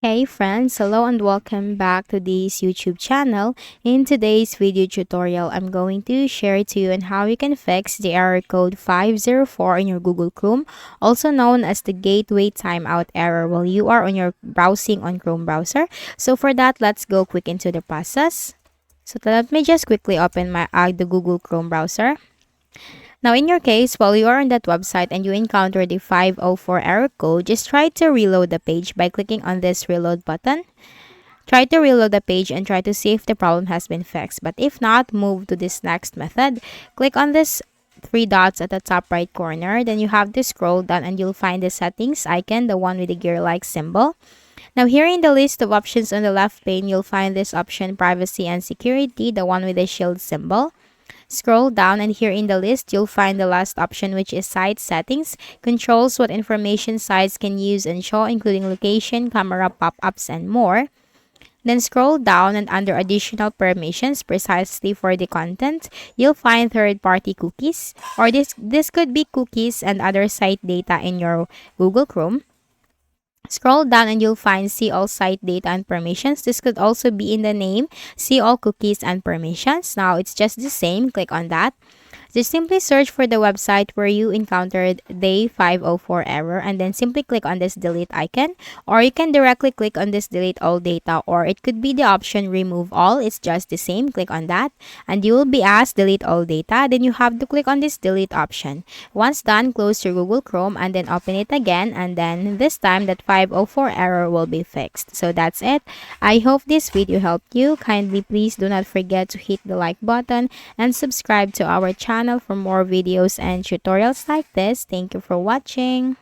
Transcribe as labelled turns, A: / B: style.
A: Hey friends, hello and welcome back to this YouTube channel. In today's video tutorial, I'm going to share to you on how you can fix the error code 504 in your Google Chrome, also known as the gateway timeout error while you are on your browsing on Chrome browser. So for that, let's go quick into the process. So let me just quickly open the Google Chrome browser. Now, in your case, while you are on that website and you encounter the 504 error code, just try to reload the page by clicking on this reload button. Try to reload the page and try to see if the problem has been fixed. But if not, move to this next method. Click on this three dots at the top right corner. Then you have to scroll down and you'll find the settings icon, the one with the gear-like symbol. Now, here in the list of options on the left pane, you'll find this option privacy and security, the one with the shield symbol. Scroll down and here in the list, you'll find the last option, which is site settings, controls what information sites can use and show, including location, camera, pop-ups, and more. Then scroll down and under additional permissions, precisely for the content, you'll find third-party cookies, or this could be cookies and other site data in your Google Chrome. Scroll down and you'll find see all site data and permissions. This could also be in the name, see all cookies and permissions. Now it's just the same. Click on that. Just simply search for the website where you encountered the 504 error and then simply click on this delete icon, or you can directly click on this delete all data, or it could be the option remove all. It's just the same. Click on that and you will be asked delete all data. Then you have to click on this delete option. Once done, close your Google Chrome and then open it again, and then this time that 504 error will be fixed. So that's it. I hope this video helped you. Kindly please do not forget to hit the like button and subscribe to our channel for more videos and tutorials like this. Thank you for watching.